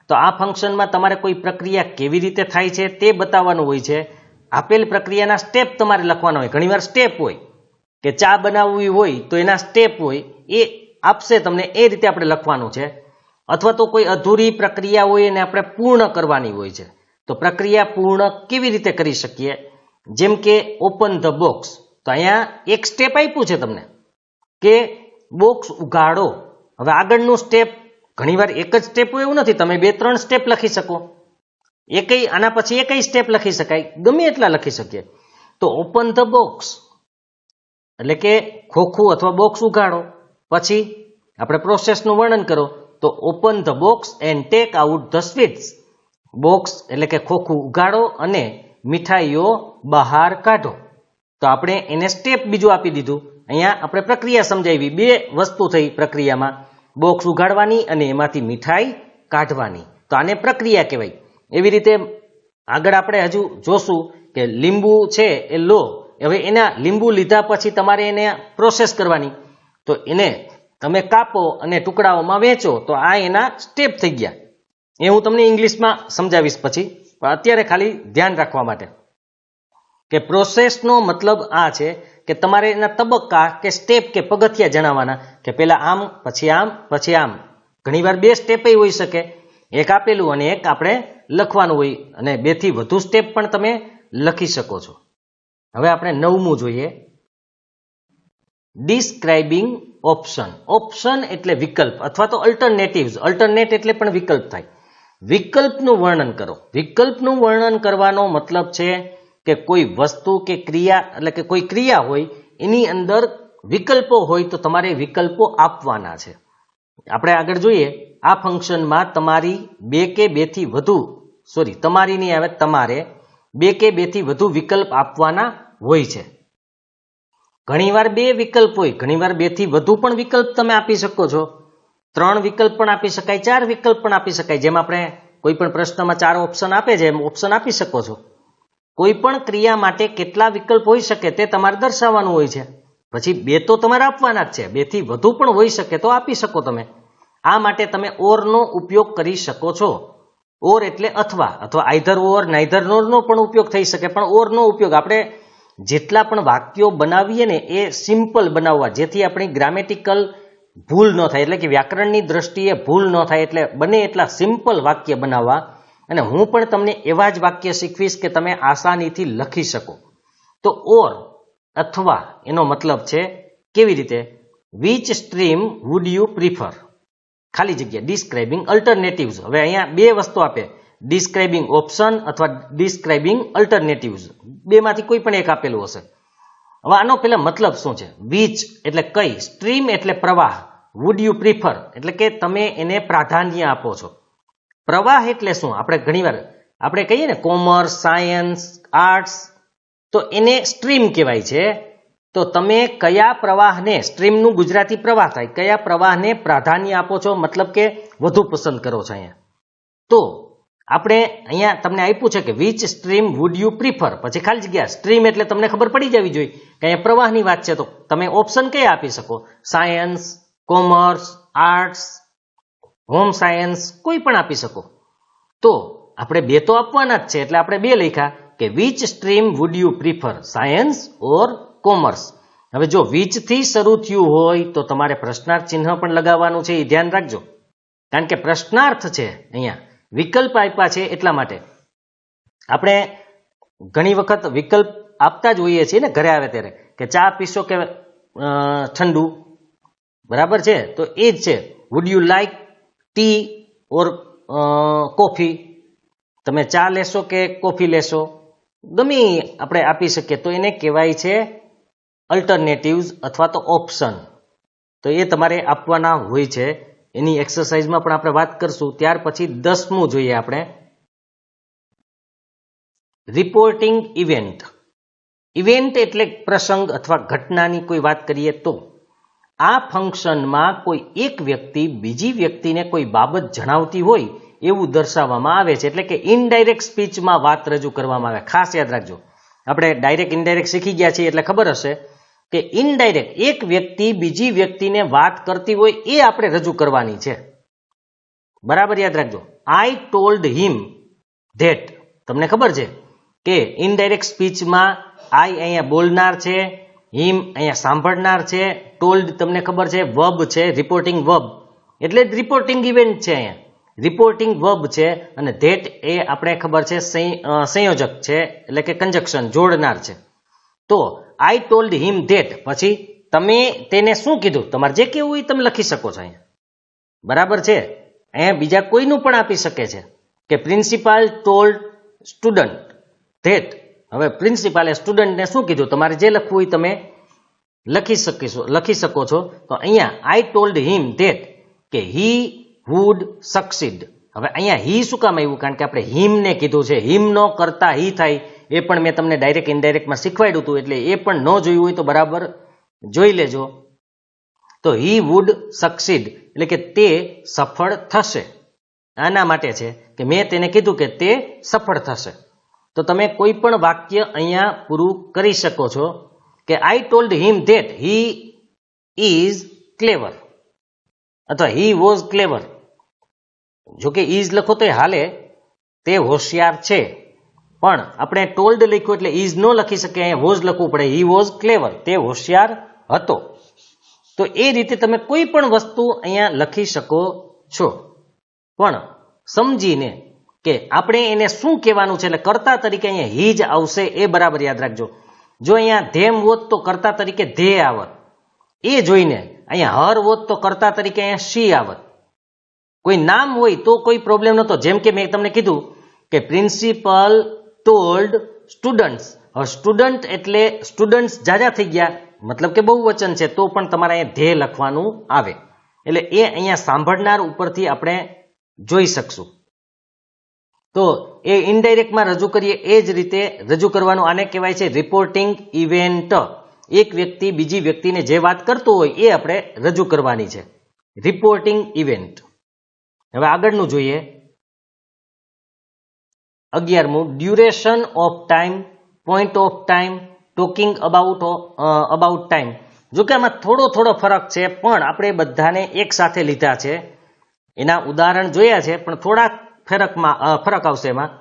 તો આ ફંક્શનમાં તમારે કોઈ પ્રક્રિયા કેવી રીતે થાય છે તે બતાવવાનું હોય છે. આપેલ પ્રક્રિયાના સ્ટેપ તમારે લખવાના હોય. ઘણીવાર સ્ટેપ હોય કે ચા બનાવવી હોય તો એના સ્ટેપ હોય, એ આપશે તમને, એ રીતે આપણે લખવાનું છે. અથવા તો કોઈ અધૂરી પ્રક્રિયા હોય એને આપણે પૂર્ણ કરવાની હોય છે. તો પ્રક્રિયા પૂર્ણ કેવી રીતે કરી શકીએ? જેમ કે ઓપન ધ બોક્સ. તો અહીંયા એક સ્ટેપ આપ્યું છે તમને કે બોક્સ ઉગાડો. હવે આગળનું સ્ટેપ ઘણીવાર એક જ સ્ટેપ હોય એવું નથી, તમે 2-3 સ્ટેપ લખી શકો. આના પછી એકય સ્ટેપ લખી શકાય, ગમે એટલા લખી શકીએ. તો ઓપન ધ બોક્સ એટલે કે ખોખું અથવા બોક્સ ઉગાડો. પછી આપણે પ્રોસેસનું વર્ણન કરો તો open the box and take out the sweets. Box એટલે કે ખોખું ઉગાડો અને મીઠાઈઓ બહાર કાઢો. તો આપણે એને સ્ટેપ બીજું આપી દીધું. અહીંયા આપણે પ્રક્રિયા સમજાવી. 2 વસ્તુ થઈ પ્રક્રિયામાં, બોક્સ ઉગાડવાની અને એમાંથી મીઠાઈ કાઢવાની. તો આને પ્રક્રિયા કહેવાય. એવી રીતે આગળ આપણે હજુ જોશું કે લીંબુ છે એ લો. હવે એના લીંબુ લીધા પછી તમારે એને પ્રોસેસ કરવાની. તો એને તમે કાપો અને ટુકડાઓમાં વેચો. તો આ એના સ્ટેપ થઈ ગયા. એ હું તમને ઇંગ્લિશમાં સમજાવીશ પછી, પણ અત્યારે ખાલી ધ્યાન રાખવા માટે કે પ્રોસેસનો મતલબ આ છે કે તમારે એના તબક્કા કે સ્ટેપ કે પગથિયા જણાવવાના કે પહેલા આમ પછી આમ પછી આમ. ઘણીવાર 2 સ્ટેપ હોઈ શકે, એક આપેલું અને એક આપણે લખવાનું હોય, અને 2 થી વધુ સ્ટેપ પણ તમે લખી શકો છો. હવે આપણે 9મું જોઈએ, ડિસ્ક્રાઇબિંગ ઓપ્શન. ઓપ્શન એટલે વિકલ્પ અથવા તો અલ્ટરનેટિવ્સ. અલ્ટરનેટ એટલે પણ વિકલ્પ થાય. વિકલ્પનું વર્ણન કરો. વિકલ્પનું વર્ણન કરવાનો મતલબ છે કે કોઈ વસ્તુ કે ક્રિયા એટલે કે કોઈ ક્રિયા હોય એની અંદર વિકલ્પો હોય તો તમારે વિકલ્પો આપવાના છે. આપણે આગળ જોઈએ, આ ફંક્શનમાં તમારી 2 કે 2 થી વધુ તમારી નહીં આવે, તમારે 2 કે 2 થી વધુ વિકલ્પ આપવાના હોય છે. ઘણીવાર 2 વિકલ્પ હોય, ઘણીવાર 2 થી વધુ પણ વિકલ્પ તમે આપી શકો છો. 3 વિકલ્પ પણ આપી શકાય, 4 વિકલ્પ પણ આપી શકાય. જેમ આપણે કોઈ પણ પ્રશ્નમાં 4 ઓપ્શન આપે છે એમ ઓપ્શન આપી શકો છો. કોઈ પણ ક્રિયા માટે કેટલા વિકલ્પ હોઈ શકે તે તમારે દર્શાવવાનું હોય છે. પછી 2 તો તમારે આપવાના જ છે, 2 થી વધુ પણ હોઈ શકે તો આપી શકો તમે. આ માટે તમે ઓરનો ઉપયોગ કરી શકો છો. ઓર એટલે અથવા આઈધર ઓર નાઈધર નોરનો પણ ઉપયોગ થઈ શકે, પણ ઓરનો ઉપયોગ આપણે જેટલા પણ વાક્યો બનાવીએ ને એ સિમ્પલ બનાવવા, જેથી આપણી ગ્રામેટિકલ ભૂલ ન થાય, એટલે કે વ્યાકરણની દ્રષ્ટિએ ભૂલ ન થાય. એટલે બને એટલા સિમ્પલ વાક્ય બનાવવા. અને હું પણ તમને એવા જ વાક્ય શીખવીશ કે તમે આસાનીથી લખી શકો. તો ઓર અથવા એનો મતલબ છે કેવી રીતે, which stream would you prefer, ખાલી જગ્યા ડિસ્ક્રાઇબિંગ અલ્ટરનેટિવ્સ. હવે અહીંયા 2 વસ્તુ આપે, ડિસ્ક્રાઇબિંગ ઓપ્શન અથવા ડિસ્ક્રાઇબિંગ અલ્ટરનેટિવ્સ. 2 માંથી કોઈ પણ એક આપેલું હશે. હવે આનો પેલા મતલબ શું છે? વિચ એટલે કઈ, સ્ટ્રીમ એટલે પ્રવાહ, વુડ યુ પ્રિફર એટલે કે તમે એને પ્રાધાન્ય આપો છો. પ્રવાહ એટલે શું? આપણે ઘણીવાર આપણે કહીએ ને કોમર્સ, સાયન્સ, આર્ટ્સ, તો એને સ્ટ્રીમ કહેવાય છે. તો તમે કયા પ્રવાહને, સ્ટ્રીમનું ગુજરાતી પ્રવાહ થાય, કયા પ્રવાહને પ્રાધાન્ય આપો છો, મતલબ કે વધુ પસંદ કરો છો અહીંયા. તો આપણે અહીંયા તમને આપ્યું છે કે which stream would you prefer, પછી ખાલી જગ્યા સ્ટ્રીમ એટલે તમને ખબર પડી જવી જોઈએ કે અહીંયા પ્રવાહની વાત છે. તો તમે ઓપ્શન કયા આપી શકો? Science, commerce, arts, home science, કોઈ પણ આપી શકો. તો આપણે 2 તો આપવાના જ છે, એટલે આપણે 2 લખ્યા કે which stream would you prefer, science or commerce. હવે જો વિચ થી શરૂ થયું હોય તો તમારે પ્રશ્નાર્થ ચિહ્ન પણ લગાવવાનું છે, એ ધ્યાન રાખજો. કારણ કે પ્રશ્નાર્થ છે, અહીંયા વિકલ્પ આપ્યા છે એટલા માટે. આપણે ઘણી વખત વિકલ્પ આપતા જ હોઈએ છીએ ને ઘરે આવે ત્યારે, કે ચા પીશો કે ઠંડુ, બરાબર છે? તો એ જ છે, would you like T or coffee, તમે ચા લેશો કે કોફી લેશો, ગમે આપણે આપી શકીએ. તો એને કહેવાય છે અલ્ટરનેટિવ્સ અથવા તો ઓપ્શન. તો એ તમારે આપવાના હોય છે. એની એક્સરસાઇઝમાં પણ આપણે વાત કરશું. ત્યાર પછી 10મું જોઈએ આપણે, રિપોર્ટિંગ ઇવેન્ટ. ઇવેન્ટ એટલે પ્રસંગ અથવા ઘટનાની કોઈ વાત કરીએ તો આ ફંક્શનમાં કોઈ એક વ્યક્તિ બીજી વ્યક્તિને કોઈ બાબત જણાવતી હોય એવું દર્શાવવામાં આવે છે. એટલે કે ઇનડાયરેક્ટ સ્પીચમાં વાત રજૂ કરવામાં આવે. ખાસ યાદ રાખજો, આપણે ડાયરેક્ટ ઇનડાયરેક્ટ શીખી ગયા છીએ એટલે ખબર હશે કે ઇનડાયરેક્ટ એક વ્યક્તિ બીજી વ્યક્તિને વાત કરતી હોય એ આપણે રજૂ કરવાની છે. બરાબર યાદ રાખજો. આઈ ટોલ્ડ હિમ ધેટ, તમને ખબર છે કે ઇનડાયરેક્ટ સ્પીચમાં આઈ અહીંયા બોલનાર છે, હિમ અહીંયા સાંભળનાર છે, ટોલ્ડ તમને ખબર છે વર્બ છે, રિપોર્ટિંગ વર્બ, એટલે જ રિપોર્ટિંગ ઇવેન્ટ છે. અહીંયા રિપોર્ટિંગ વર્બ છે, અને ધેટ એ આપણે ખબર છે સંયોજક છે, એટલે કે કંજક્શન, જોડનાર છે. તો આઈ ટોલ્ડ હિમ ધેટ, પછી તમે તેને શું કીધું, તમારે જે કહેવું હોય તમે લખી શકો છો અહીંયા, બરાબર છે. અહીંયા બીજા કોઈનું પણ આપી શકે છે કે પ્રિન્સિપાલ ટોલ્ડ સ્ટુડન્ટ ધેટ. હવે પ્રિન્સિપાલે સ્ટુડન્ટને શું કીધું, તમારે જે લખવું હોય તમે લખી શકો છો. તો અહીંયા આઈ ટોલ્ડ હિમ ધેટ કે હી વુડ સક્સીડ. હવે અહીંયા હી શું કામ આવ્યું, કારણ કે આપણે હિમને કીધું છે, હિમનો કરતા હી થાય, એ પણ મેં તમને ડાયરેક્ટ ઇનડાયરેક્ટમાં શીખવાડ્યું હતું, એટલે એ પણ ન જોયું હોય તો બરાબર જોઈ લેજો. તો હી વુડ સક્સીડ એટલે કે તે સફળ થશે. આના માટે છે કે મેં તેને કીધું કે તે સફળ થશે. તો તમે કોઈ પણ વાક્ય અહીંયા પૂરું કરી શકો છો કે આઈ told him that he is clever અથવા હી વોઝ ક્લેવર. જો કે ઇઝ લખો તો હાલે, તે હોશિયાર છે, પણ આપણે ટોલ્ડ લખ્યું એટલે ઇઝ ન લખી શકીએ, અહીંયા વોઝ લખવું પડે. હી વોઝ ક્લેવર, તે હોશિયાર હતો. તો એ રીતે તમે કોઈ પણ વસ્તુ અહીંયા લખી શકો છો, પણ સમજીને કે આપણે એને શું કહેવાનું છે. એટલે કર્તા તરીકે અહીંયા હી જ આવશે, એ બરાબર યાદ રાખજો. જો અહીંયા ધેમ હોત તો કર્તા તરીકે ધે આવત, એ જોઈને અહીંયા હર હોત તો કર્તા તરીકે અહીંયા શી આવત. કોઈ નામ હોય તો કોઈ પ્રોબ્લેમ નહોતો. જેમ કે મેં તમને કીધું કે પ્રિન્સિપલ ટોલ્ડ સ્ટુડન્ટ્સ. હવે સ્ટુડન્ટ એટલે સ્ટુડન્ટ્સ જાજા થઈ ગયા, મતલબ કે બહુવચન છે, તો પણ તમારે અહીંયા ધે લખવાનું આવે. એટલે એ અહીંયા સાંભળનાર ઉપરથી આપણે જોઈ શકશું. તો એ ઇનડાયરેક્ટમાં રજૂ કરીએ એ જ રીતે રજૂ કરવાનું. આને કહેવાય છે રિપોર્ટિંગ ઇવેન્ટ. એક વ્યક્તિ બીજી વ્યક્તિને જે વાત કરતું હોય એ આપણે રજૂ કરવાની છે, રિપોર્ટિંગ ઇવેન્ટ. હવે આગળનું જોઈએ, 11મું duration of time, point of time, talking about time. જો કે આમાં થોડો ફરક છે, પણ આપણે બધાને એક સાથે લીધા છે. એના ઉદાહરણ જોયા છે, પણ થોડાક ફરક આવશે એમાં.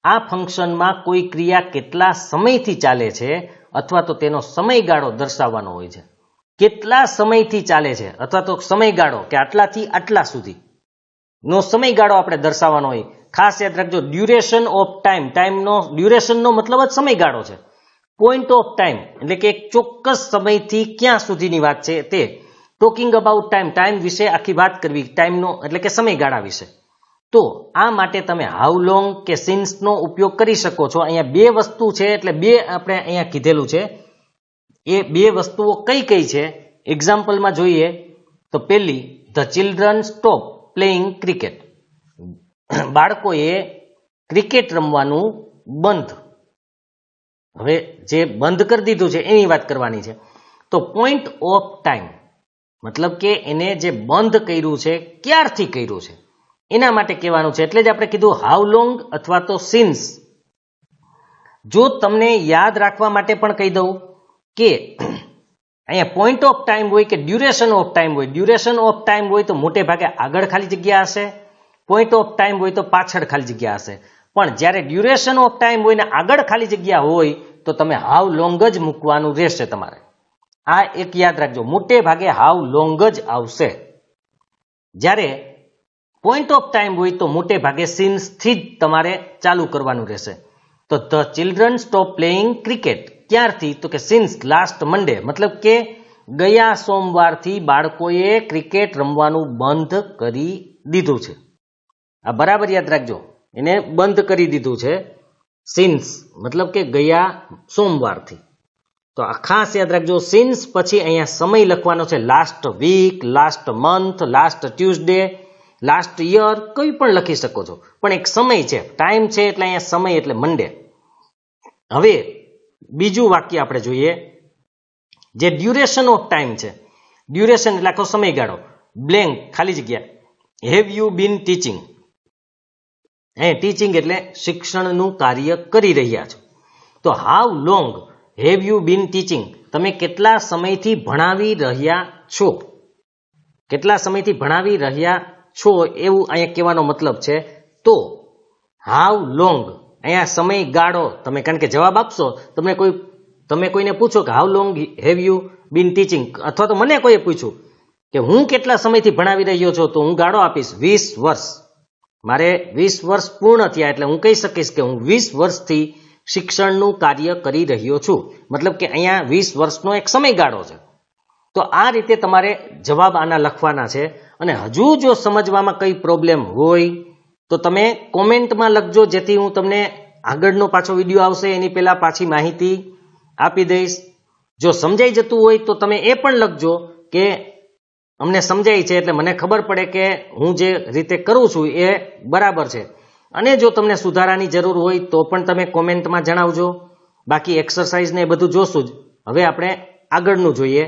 આ ફંક્શનમાં કોઈ ક્રિયા કેટલા સમયથી ચાલે છે અથવા તો તેનો સમયગાળો દર્શાવવાનો હોય છે. કેટલા સમયથી ચાલે છે અથવા તો સમયગાળો કે આટલાથી આટલા સુધી નો સમયગાળો આપણે દર્શાવવાનો હોય. ખાસ યાદ રાખજો, ડ્યુરેશન ઓફ ટાઈમ, ટાઈમનો ડ્યુરેશનનો મતલબ જ સમયગાળો છે. પોઈન્ટ ઓફ ટાઈમ એટલે કે એક ચોક્કસ સમયથી ક્યાં સુધીની વાત છે તે. ટોકિંગ અબાઉટ ટાઈમ, ટાઈમ વિશે આખી વાત કરવી, ટાઈમનો એટલે કે સમયગાળા વિશે. તો આ માટે તમે હાઉ લોંગ કે સિન્સનો ઉપયોગ કરી શકો છો. અહીંયા બે વસ્તુ છે એટલે બે આપણે અહીંયા કીધેલું છે. એ બે વસ્તુઓ કઈ કઈ છે એક્ઝામ્પલમાં જોઈએ તો પહેલી, the children stop playing cricket. બાળકોએ ક્રિકેટ રમવાનું બંધ, હવે જે બંધ કરી દીધું છે એની વાત કરવાની છે. તો પોઈન્ટ ઓફ ટાઈમ મતલબ કે એને જે બંધ કર્યું છે ક્યારથી કર્યું છે એના માટે કહેવાનું છે. એટલે જ આપણે કીધું હાઉ લોંગ અથવા તો સિન્સ. જો તમને યાદ રાખવા માટે પણ કહી દઉં કે અહીંયા પોઈન્ટ ઓફ ટાઈમ હોય કે ડ્યુરેશન ઓફ ટાઈમ હોય. ડ્યુરેશન ઓફ ટાઈમ હોય તો મોટે ભાગે આગળ ખાલી જગ્યા હશે, પોઈન્ટ ઓફ ટાઈમ હોય તો પાછળ ખાલી જગ્યા હશે. પણ જ્યારે ડ્યુરેશન ઓફ ટાઈમ હોય ને આગળ ખાલી જગ્યા હોય તો તમે હાઉ લોંગ જ મૂકવાનું રહેશે તમારે. આ એક યાદ રાખજો, મોટે ભાગે હાઉ લોંગ જ આવશે. જ્યારે પોઈન્ટ ઓફ ટાઈમ હોય તો મોટે ભાગે સિન્સથી જ તમારે ચાલુ કરવાનું રહેશે. તો the children stop playing cricket, ક્યારથી તો કે સિન્સ લાસ્ટ મંડે, મતલબ કે ગયા સોમવારથી બાળકોએ ક્રિકેટ રમવાનું બંધ કરી દીધું છે. આ બરાબર યાદ રાખજો, એને બંધ કરી દીધું છે. સિન્સ મતલબ કે ગયા સોમવારથી. તો આ ખાસ યાદ રાખજો. સિન્સ પછી અહીંયા સમય લખવાનો છે, last week, last month, last Tuesday, last year, કોઈ પણ લખી શકો છો, પણ એક સમય છે, ટાઈમ છે એટલે અહીંયા સમય એટલે મંડે. હવે બીજું વાક્ય આપણે જોઈએ જે ડ્યુરેશન ઓફ ટાઈમ છે. ડ્યુરેશન એટલે આખો સમયગાળો, બ્લેન્ક ખાલી જગ્યા, have you bin teaching. Teaching એટલે શિક્ષણનું કાર્ય કરી રહ્યા છો. તો how long have you bin teaching, તમે કેટલા સમયથી ભણાવી રહ્યા છો, કેટલા સમયથી ભણાવી રહ્યા છો એવું અહીંયા કહેવાનો મતલબ છે. તો હાઉ લોંગ અહીંયા સમયગાળો, તમે કારણ કે જવાબ આપશો, તમે કોઈને પૂછો કે how long have you bin teaching, અથવા તો મને કોઈએ પૂછ્યું કે હું કેટલા સમયથી ભણાવી રહ્યો છું, તો હું ગાળો આપીશ 20 વર્ષ. મારે 20 વર્ષ પૂર્ણ થયા એટલે હું કહી શકીશ કે હું 20 વર્ષથી શિક્ષણનું કાર્ય કરી રહ્યો છું. મતલબ કે અહીંયા 20 વર્ષનો એક સમયગાળો છે. તો આ રીતે તમારે જવાબ આના લખવાના છે. અને હજુ જો સમજવામાં કઈ પ્રોબ્લેમ હોય તો તમે કોમેન્ટમાં લખજો, જેથી હું તમને આગળનો પાછો વિડીયો આવશે એની પહેલા પાછી માહિતી આપી દઈશ. જો સમજાઈ જતું હોય તો તમે એ પણ લખજો કે અમને સમજાય છે, એટલે મને ખબર પડે કે હું જે રીતે કરું છું એ બરાબર છે. અને જો તમને સુધારાની જરૂર હોય તો પણ તમે કોમેન્ટમાં જણાવજો. બાકી એક્સરસાઇઝ ને એ બધું જોશું જ. હવે આપણે આગળનું જોઈએ.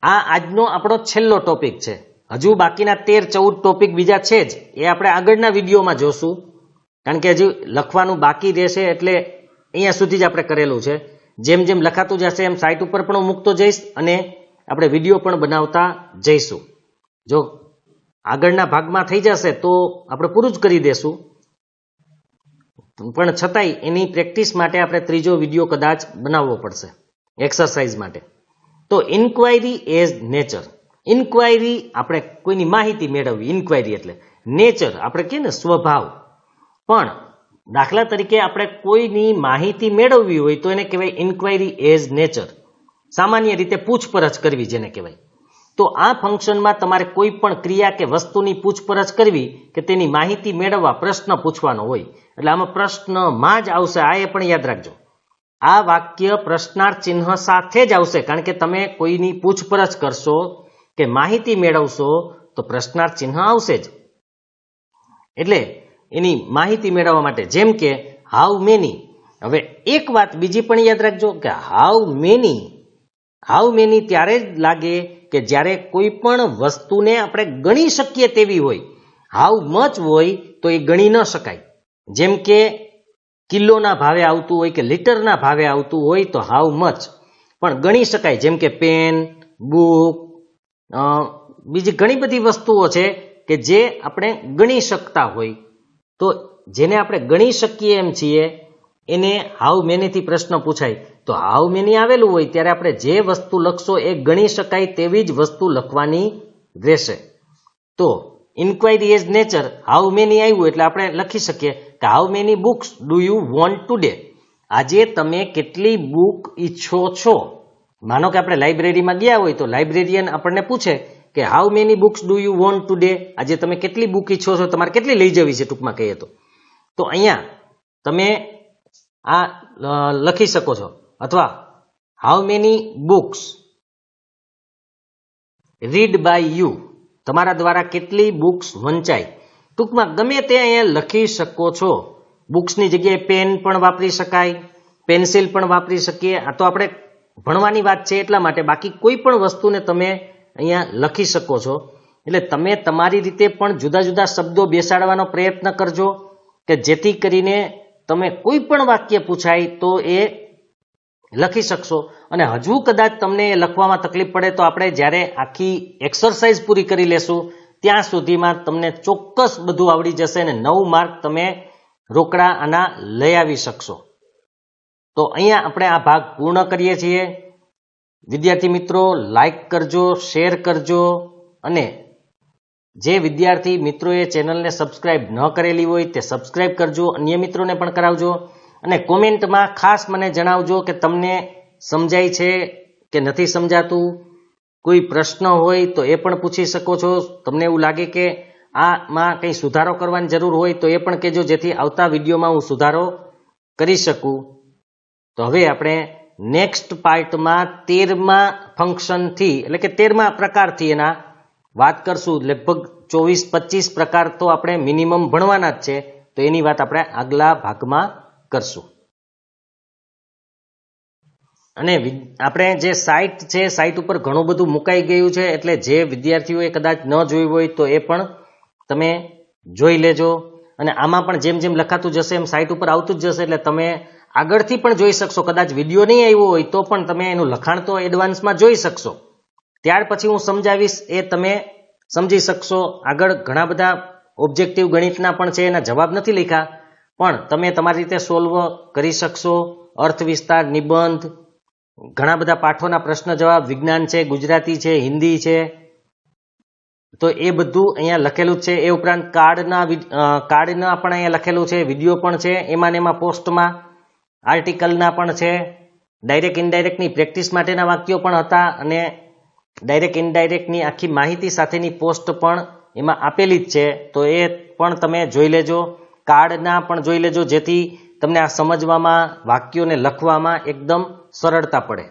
આ આજનો આપણો છેલ્લો ટોપિક છે. હજુ બાકીના 13-14 ટોપિક બીજા છે જ, એ આપણે આગળના વિડીયોમાં જોશું. કારણ કે હજુ લખવાનું બાકી રહેશે, એટલે અહીંયા સુધી જ આપણે કરેલું છે. જેમ જેમ લખાતું જશે એમ સાઇટ ઉપર પણ હું મૂકતો જઈશ અને આપણે વિડીયો પણ બનાવતા જઈશું. જો આગળના ભાગમાં થઈ જશે તો આપણે પૂરું જ કરી દેશું, પણ છતાંય એની પ્રેક્ટિસ માટે આપણે ત્રીજો વિડીયો કદાચ બનાવવો પડશે એક્સરસાઇઝ માટે. તો ઇન્ક્વાયરી એઝ નેચર. ઇન્ક્વાયરી આપણે કોઈની માહિતી મેળવવી, ઇન્ક્વાયરી એટલે નેચર આપણે કહીએ ને સ્વભાવ. પણ દાખલા તરીકે આપણે કોઈની માહિતી મેળવવી હોય તો એને કહેવાય ઇન્ક્વાયરી એઝ નેચર. સામાન્ય રીતે પૂછપરછ કરવી જેને કહેવાય. તો આ ફંક્શનમાં તમારે કોઈ પણ ક્રિયા કે વસ્તુની પૂછપરછ કરવી કે તેની માહિતી મેળવવા પ્રશ્ન પૂછવાનો હોય. એટલે આમાં પ્રશ્નમાં જ આવશે, આ એ પણ યાદ રાખજો. આ વાક્ય પ્રશ્નાર્થ ચિહ્ન સાથે જ આવશે, કારણ કે તમે કોઈની પૂછપરછ કરશો કે માહિતી મેળવશો તો પ્રશ્નાર્થ ચિહ્ન આવશે જ. એટલે એની માહિતી મેળવવા માટે, જેમ કે હાઉ મેની. હવે એક વાત બીજી પણ યાદ રાખજો કે હાઉ મેની ત્યારે જ લાગે કે જ્યારે કોઈ પણ વસ્તુને આપણે ગણી શકીએ તેવી હોય. હાઉ મચ હોય તો એ ગણી ન શકાય. જેમ કે કિલોના ભાવે આવતું હોય કે લીટરના ભાવે આવતું હોય તો હાઉ મચ પણ ગણી શકાય. જેમ કે પેન, બુક, બીજી ઘણી બધી વસ્તુઓ છે કે જે આપણે ગણી શકતા હોય. તો જેને આપણે ગણી શકીએ એમ છીએ એને હાઉ મેનીથી પ્રશ્ન પૂછાય. તો હાઉ મેની આવેલું હોય ત્યારે આપણે જે વસ્તુ લખશો એ ગણી શકાય તેવી જ વસ્તુ લખવાની રહેશે. તો inquiry as nature, how many આવ્યું એટલે આપણે લખી શકીએ કે how many books do you want today. આજે તમે કેટલી બુક ઈચ્છો છો. માનો કે આપણે લાઇબ્રેરીમાં ગયા હોય તો લાઇબ્રેરિયન આપણને પૂછે કે how many books do you want today. આજે તમે કેટલી બુક ઈચ્છો છો, તમારે કેટલી લઈ જવી છે ટૂંકમાં કહીએ તો. તો અહીંયા તમે આ લખી શકો છો. અથવા how many books read by you. તમારા દ્વારા કેટલી બુક્સ વંચાય. ટૂંકમાં ગમે તે અહીંયા લખી શકો છો. બુક્સની જગ્યાએ પેન પણ વાપરી શકાય, પેન્સિલ પણ વાપરી શકીએ. આ તો આપણે ભણવાની વાત છે એટલા માટે. બાકી કોઈ પણ વસ્તુને તમે અહીંયા લખી શકો છો. એટલે તમે તમારી રીતે પણ જુદા જુદા શબ્દો બેસાડવાનો પ્રયત્ન કરજો કે જેથી કરીને તમે કોઈ પણ વાક્ય પૂછાય તો એ લખી શકશો. અને હજુ કદાચ તમને એ લખવામાં તકલીફ પડે તો આપણે જ્યારે આખી એક્સરસાઇઝ પૂરી કરી લેશું ત્યાં સુધીમાં તમને ચોક્કસ બધું આવડી જશે અને 9 માર્ક તમે રોકડા આના લઈ આવી શકશો. તો અહીંયા આપણે આ ભાગ પૂર્ણ કરીએ છીએ. વિદ્યાર્થી મિત્રો, લાઈક કરજો, શેર કરજો અને જે વિદ્યાર્થી મિત્રોએ ચેનલને સબસ્ક્રાઇબ ન કરેલી હોય તે સબસ્ક્રાઇબ કરજો, અન્ય મિત્રોને પણ કરાવજો. અને કોમેન્ટમાં ખાસ મને જણાવજો કે તમને સમજાય છે કે નથી સમજાતું. કોઈ પ્રશ્ન હોય તો એ પણ પૂછી શકો છો. તમને એવું લાગે કે આમાં કંઈ સુધારો કરવાની જરૂર હોય તો એ પણ કહેજો, જેથી આવતા વિડીયોમાં હું સુધારો કરી શકું. તો હવે આપણે નેક્સ્ટ પાર્ટમાં 13મા ફંક્શનથી એટલે કે 13મા પ્રકારથી એના વાત કરશું. લગભગ 24-25 પ્રકાર તો આપણે મિનિમમ ભણવાના જ છે. તો એની વાત આપણે આગલા ભાગમાં કરશું. અને આપણે જે સાઇટ છે, સાઇટ ઉપર ઘણું બધું મુકાઈ ગયું છે. એટલે જે વિદ્યાર્થીઓએ કદાચ ન જોયું હોય તો એ પણ તમે જોઈ લેજો. અને આમાં પણ જેમ જેમ લખાતું જશે એમ સાઇટ ઉપર આવતું જ જશે. એટલે તમે આગળથી પણ જોઈ શકશો. કદાચ વિડીયો નહીં આવ્યો હોય તો પણ તમે એનું લખાણ તો એડવાન્સમાં જોઈ શકશો. ત્યાર પછી હું સમજાવીશ એ તમે સમજી શકશો. આગળ ઘણા બધા ઓબ્જેક્ટિવ ગણિતના પણ છે, એના જવાબ નથી લખ્યા, પણ તમે તમારી રીતે સોલ્વ કરી શકશો. અર્થ વિસ્તાર, નિબંધ, ઘણા બધા પાઠોના પ્રશ્ન જવાબ, વિજ્ઞાન છે, ગુજરાતી છે, હિન્દી છે. તો એ બધું અહીંયા લખેલું જ છે. એ ઉપરાંત કાર્ડના પણ અહીંયા લખેલું છે, વિડીયો પણ છે. એમાં પોસ્ટમાં આર્ટિકલના પણ છે. ડાયરેક્ટ ઇનડાયરેક્ટની પ્રેક્ટિસ માટેના વાક્યો પણ હતા અને ડાયરેક્ટ ઇનડાયરેક્ટની આખી માહિતી સાથેની પોસ્ટ પણ એમાં આપેલી જ છે, તો એ પણ તમે જોઈ લેજો. કાર્ડના પણ જોઈ લેજો, જેથી તમને આ સમજવામાં, વાક્યોને લખવામાં એકદમ સરળતા પડે.